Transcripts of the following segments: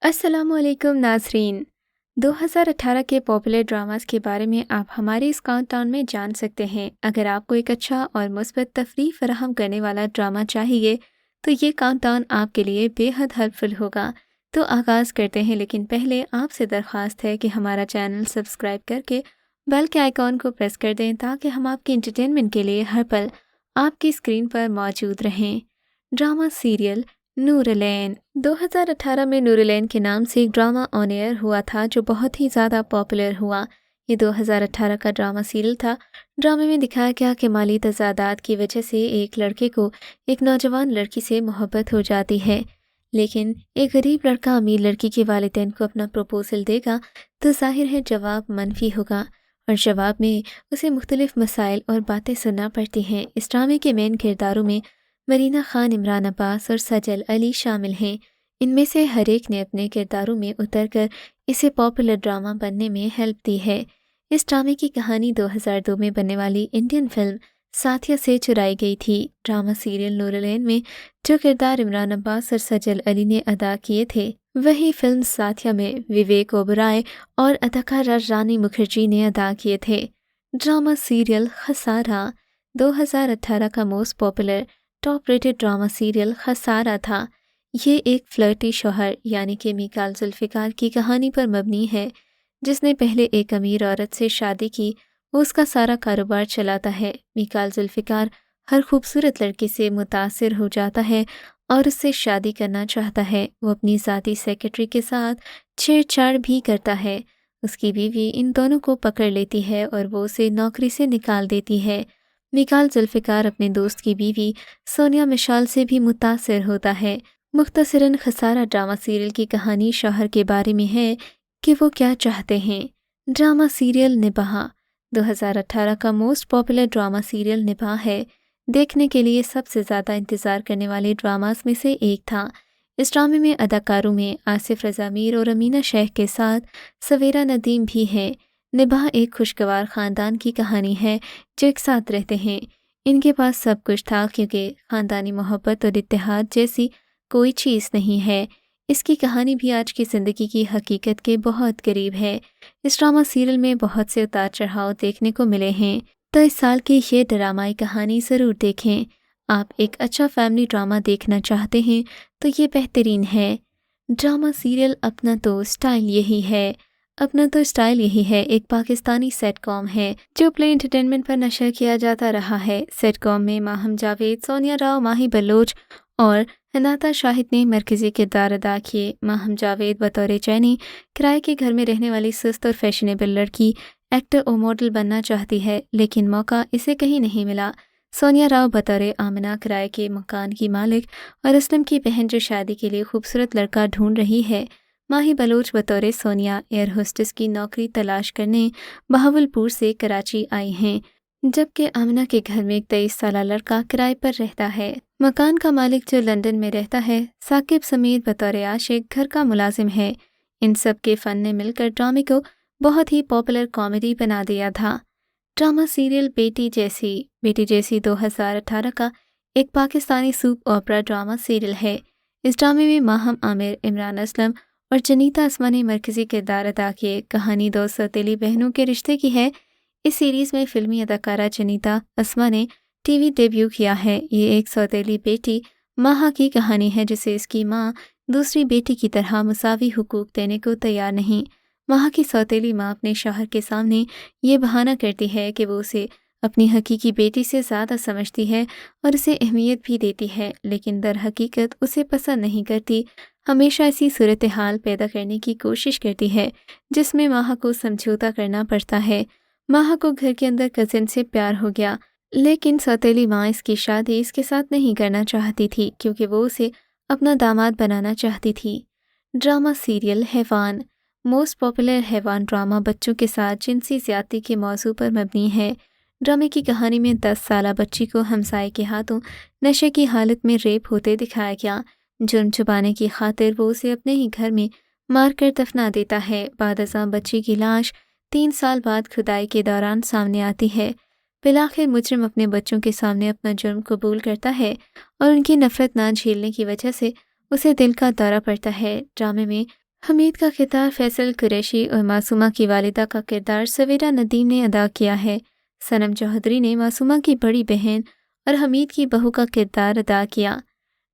السلام علیکم ناظرین۔ 2018 کے پاپولر ڈراماز کے بارے میں آپ ہمارے اس کاؤنٹ ڈاؤن میں جان سکتے ہیں۔ اگر آپ کو ایک اچھا اور مثبت تفریح فراہم کرنے والا ڈرامہ چاہیے تو یہ کاؤنٹ ڈاؤن آپ کے لیے بے حد ہیلپ فل ہوگا۔ تو آغاز کرتے ہیں، لیکن پہلے آپ سے درخواست ہے کہ ہمارا چینل سبسکرائب کر کے بیل کے آئیکن کو پریس کر دیں تاکہ ہم آپ کے انٹرٹینمنٹ کے لیے ہر پل آپ کی اسکرین پر موجود رہیں۔ ڈرامہ سیریل نور العین۔ 2018 میں نور العین کے نام سے ایک ڈرامہ آن ایئر ہوا تھا جو بہت ہی زیادہ پاپولر ہوا۔ یہ 2018 کا ڈرامہ سیریل تھا۔ ڈرامے میں دکھایا گیا کہ مالی تضادات کی وجہ سے ایک لڑکے کو ایک نوجوان لڑکی سے محبت ہو جاتی ہے، لیکن ایک غریب لڑکا امیر لڑکی کے والدین کو اپنا پروپوزل دے گا تو ظاہر ہے جواب منفی ہوگا، اور جواب میں اسے مختلف مسائل اور باتیں سننا پڑتی ہیں۔ اس ڈرامے کے مین کرداروں میں مرینہ خان، عمران عباس اور سجل علی شامل ہیں۔ ان میں سے ہر ایک نے اپنے کرداروں میں اتر کر اسے پاپولر ڈرامہ بننے میں ہیلپ دی ہے۔ اس ڈرامے کی کہانی 2002 میں بننے والی انڈین فلم ساتھیہ سے چرائی گئی تھی۔ ڈرامہ سیریل نور العین میں جو کردار عمران عباس اور سجل علی نے ادا کیے تھے وہی فلم ساتھیہ میں وویک اوبرائے اور اداکارہ رانی مکھرجی نے ادا کیے تھے۔ ڈرامہ سیریل خسارہ 2018 کا most popular top rated drama serial خسارہ تھا۔ یہ ایک فلرٹی شوہر یعنی کہ میکال ذوالفقار کی کہانی پر مبنی ہے، جس نے پہلے ایک امیر عورت سے شادی کی۔ وہ اس کا سارا کاروبار چلاتا ہے۔ میکال ذوالفقار ہر خوبصورت لڑکی سے متاثر ہو جاتا ہے اور اس سے شادی کرنا چاہتا ہے۔ وہ اپنی ذاتی سیکرٹری کے ساتھ چھیڑ چھاڑ بھی کرتا ہے۔ اس کی بیوی ان دونوں کو پکڑ لیتی ہے اور وہ اسے نوکری سے نکال دیتی ہے۔ میکال ذوالفقار اپنے دوست کی بیوی سونیا مشال سے بھی متاثر ہوتا ہے۔ مختصراً خسارہ ڈرامہ سیریل کی کہانی شوہر کے بارے میں ہے کہ وہ کیا چاہتے ہیں۔ ڈرامہ سیریل نباہ 2018 کا موسٹ پاپولر ڈرامہ سیریل نباہ ہے۔ دیکھنے کے لیے سب سے زیادہ انتظار کرنے والے ڈراماز میں سے ایک تھا۔ اس ڈرامے میں اداکاروں میں آصف رضا میر اور امینہ شیخ کے ساتھ سویرا ندیم بھی ہیں۔ نباہ ایک خوشگوار خاندان کی کہانی ہے جو ایک ساتھ رہتے ہیں۔ ان کے پاس سب کچھ تھا کیونکہ خاندانی محبت اور اتحاد جیسی کوئی چیز نہیں ہے۔ اس کی کہانی بھی آج کی زندگی کی حقیقت کے بہت قریب ہے۔ اس ڈرامہ سیریل میں بہت سے اتار چڑھاؤ دیکھنے کو ملے ہیں، تو اس سال کی یہ ڈرامائی کہانی ضرور دیکھیں۔ آپ ایک اچھا فیملی ڈرامہ دیکھنا چاہتے ہیں تو یہ بہترین ہے۔ ڈرامہ سیریل اپنا تو اسٹائل یہی ہے۔ اپنا تو اسٹائل یہی ہے ایک پاکستانی سیٹ کام ہے جو پلے انٹرٹینمنٹ پر نشر کیا جاتا رہا ہے۔ سیٹ کام میں ماہم جاوید، سونیا راؤ، ماہی بلوچ اور حناتا شاہد نے مرکزی کردار ادا کیے۔ ماہم جاوید بطور چینی کرائے کے گھر میں رہنے والی سست اور فیشنیبل لڑکی ایکٹر اور ماڈل بننا چاہتی ہے، لیکن موقع اسے کہیں نہیں ملا۔ سونیا راؤ بطور آمنہ کرائے کے مکان کی مالک اور اسلم کی بہن جو شادی کے لیے خوبصورت لڑکا ڈھونڈ رہی ہے۔ ماہی بلوچ بطور سونیا ایئر ہوسٹس کی نوکری تلاش کرنے بہاولپور سے کراچی آئی ہیں، جبکہ آمنہ کے گھر میں ایک 23 سالہ لڑکا کرائے پر رہتا ہے۔ مکان کا مالک جو لندن میں رہتا ہے ثاقب سمیت بطور عاشق گھر کا ملازم ہے۔ ان سب کے فن نے مل کر ڈرامے کو بہت ہی پاپولر کامیڈی بنا دیا تھا۔ ڈرامہ سیریل بیٹی جیسی 2018 کا ایک پاکستانی سوپ اوپرا ڈرامہ سیریل ہے۔ اس ڈرامے میں ماہم عامر، عمران اسلم اور جنیتا اسما نے مرکزی کردار ادا کیے۔ کہانی دو سوتیلی بہنوں کے رشتے کی ہے۔ اس سیریز میں فلمی اداکارہ جنیتا اسما نے ٹی وی ڈیبیو کیا ہے۔ یہ ایک سوتیلی بیٹی ماہا کی کہانی ہے جسے اس کی ماں دوسری بیٹی کی طرح مساوی حقوق دینے کو تیار نہیں۔ ماہا کی سوتیلی ماں اپنے شوہر کے سامنے یہ بہانہ کرتی ہے کہ وہ اسے اپنی حقیقی بیٹی سے زیادہ سمجھتی ہے اور اسے اہمیت بھی دیتی ہے، لیکن در حقیقت اسے پسند نہیں کرتی۔ ہمیشہ ایسی صورتحال پیدا کرنے کی کوشش کرتی ہے جس میں ماہا کو سمجھوتا کرنا پڑتا ہے۔ ماہا کو گھر کے اندر کزن سے پیار ہو گیا، لیکن سوتیلی ماں اس کی شادی اس کے ساتھ نہیں کرنا چاہتی تھی کیونکہ وہ اسے اپنا داماد بنانا چاہتی تھی۔ ڈرامہ سیریل حیوان موسٹ پاپولر حیوان ڈرامہ بچوں کے ساتھ جنسی زیادتی کے موضوع پر مبنی ہے۔ ڈرامے کی کہانی میں 10 سالہ بچی کو ہمسائے کے ہاتھوں نشے کی حالت میں ریپ ہوتے دکھایا گیا۔ جرم چھپانے کی خاطر وہ اسے اپنے ہی گھر میں مار کر دفنا دیتا ہے۔ بعد ازاں بچی کی لاش 3 سال بعد کھدائی کے دوران سامنے آتی ہے۔ بالآخر مجرم اپنے بچوں کے سامنے اپنا جرم قبول کرتا ہے اور ان کی نفرت نہ جھیلنے کی وجہ سے اسے دل کا دورہ پڑتا ہے۔ ڈرامے میں حمید کا کردار فیصل قریشی اور معصومہ کی والدہ کا کردار سویرا ندیم نے ادا کیا ہے۔ صنم چودھری نے معصومہ کی بڑی بہن اور حمید کی بہو کا کردار ادا کیا۔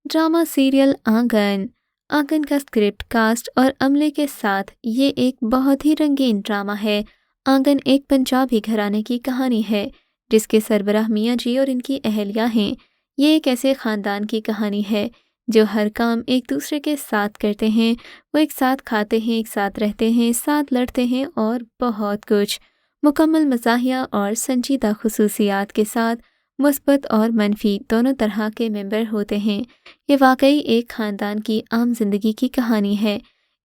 ڈرامہ سیریل آنگن کا اسکرپٹ، کاسٹ اور عملے کے ساتھ یہ ایک بہت ہی رنگین ڈرامہ ہے۔ آنگن ایک پنجابی گھرانے کی کہانی ہے جس کے سربراہ میاں جی اور ان کی اہلیہ ہیں۔ یہ ایک ایسے خاندان کی کہانی ہے جو ہر کام ایک دوسرے کے ساتھ کرتے ہیں، وہ ایک ساتھ کھاتے ہیں، ایک ساتھ رہتے ہیں، ساتھ لڑتے ہیں اور بہت کچھ۔ مکمل مزاحیہ اور سنجیدہ خصوصیات کے ساتھ مثبت اور منفی دونوں طرح کے ممبر ہوتے ہیں۔ یہ واقعی ایک خاندان کی عام زندگی کی کہانی ہے۔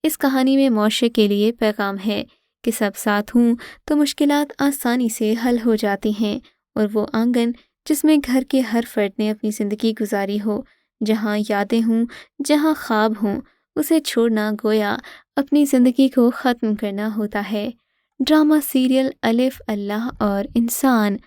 اس کہانی میں معاشرے کے لیے پیغام ہے کہ سب ساتھ ہوں تو مشکلات آسانی سے حل ہو جاتی ہیں، اور وہ آنگن جس میں گھر کے ہر فرد نے اپنی زندگی گزاری ہو، جہاں یادیں ہوں، جہاں خواب ہوں، اسے چھوڑنا گویا اپنی زندگی کو ختم کرنا ہوتا ہے۔ ڈرامہ سیریل الف اللہ اور انسان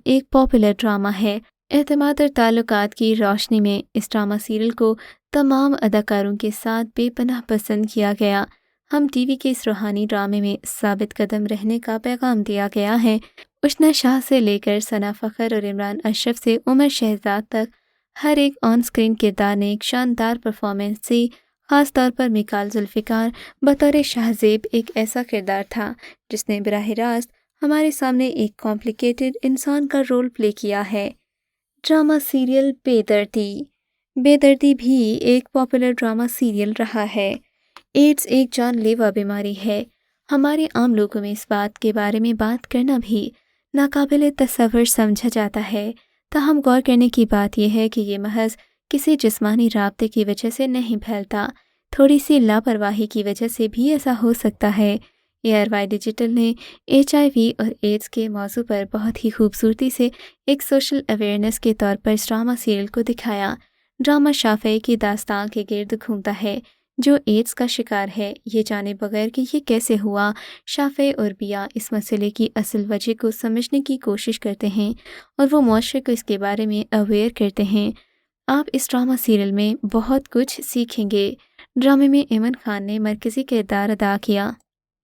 ایک پاپولر ڈرامہ ہے۔ اعتماد اور تعلقات کی روشنی میں اس ڈرامہ سیریل کو تمام اداکاروں کے ساتھ بے پناہ پسند کیا گیا۔ ہم ٹی وی کے اس روحانی ڈرامے میں ثابت قدم رہنے کا پیغام دیا گیا ہے۔ اشنا شاہ سے لے کر ثنا فخر اور عمران اشرف سے عمر شہزاد تک ہر ایک آن سکرین کردار نے ایک شاندار پرفارمنس دی۔ خاص طور پر میکال ذوالفقار بطور شاہ زیب ایک ایسا کردار تھا جس نے براہ راست ہمارے سامنے ایک کمپلیکیٹڈ انسان کا رول پلے کیا ہے۔ ڈرامہ سیریل بے دردی بھی ایک پاپولر ڈرامہ سیریل رہا ہے۔ ایڈز ایک جان لیوا بیماری ہے۔ ہمارے عام لوگوں میں اس بات کے بارے میں بات کرنا بھی ناقابل تصور سمجھا جاتا ہے، تاہم غور کرنے کی بات یہ ہے کہ یہ محض کسی جسمانی رابطے کی وجہ سے نہیں پھیلتا، تھوڑی سی لاپرواہی کی وجہ سے بھی ایسا ہو سکتا ہے۔ ARY ڈیجیٹل نے HIV اور ایڈز کے موضوع پر بہت ہی خوبصورتی سے ایک سوشل اویئرنیس کے طور پر اس ڈرامہ سیریل کو دکھایا۔ ڈرامہ شافعی کی داستان کے گرد گھومتا ہے جو ایڈز کا شکار ہے۔ یہ جانے بغیر کہ یہ کیسے ہوا، شافعی اور بیا اس مسئلے کی اصل وجہ کو سمجھنے کی کوشش کرتے ہیں اور وہ معاشرے کو اس کے بارے میں اویئر کرتے ہیں۔ آپ اس ڈرامہ سیریل میں بہت کچھ سیکھیں گے۔ ڈرامے میں ایمن خان نے مرکزی کردار ادا کیا۔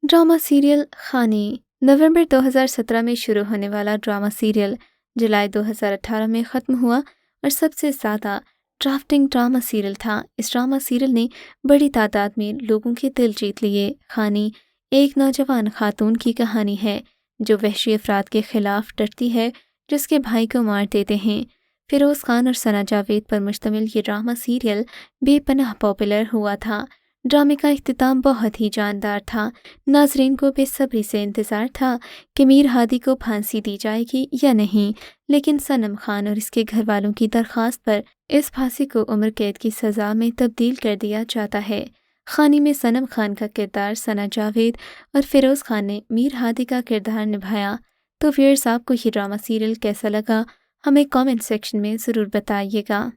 ڈرامہ سیریل خانی نومبر 2017 میں شروع ہونے والا ڈرامہ سیریل جولائی 2018 میں ختم ہوا اور سب سے زیادہ ڈرافٹنگ ڈرامہ سیریل تھا۔ اس ڈرامہ سیریل نے بڑی تعداد میں لوگوں کے دل جیت لیے۔ خانی ایک نوجوان خاتون کی کہانی ہے جو وحشی افراد کے خلاف ڈٹتی ہے جو اس کے بھائی کو مار دیتے ہیں۔ فیروز خان اور ثنا جاوید پر مشتمل یہ ڈرامہ سیریل بے پناہ پاپولر ہوا تھا۔ ڈرامے کا اختتام بہت ہی جاندار تھا۔ ناظرین کو بے صبری سے انتظار تھا کہ میر ہادی کو پھانسی دی جائے گی یا نہیں، لیکن صنم خان اور اس کے گھر والوں کی درخواست پر اس پھانسی کو عمر قید کی سزا میں تبدیل کر دیا جاتا ہے۔ خانی میں صنم خان کا کردار ثنا جاوید اور فیروز خان نے میر ہادی کا کردار نبھایا۔ تو ویئرز، آپ کو یہ ڈرامہ سیریل کیسا لگا؟ ہمیں کامنٹ سیکشن میں ضرور بتائیے گا۔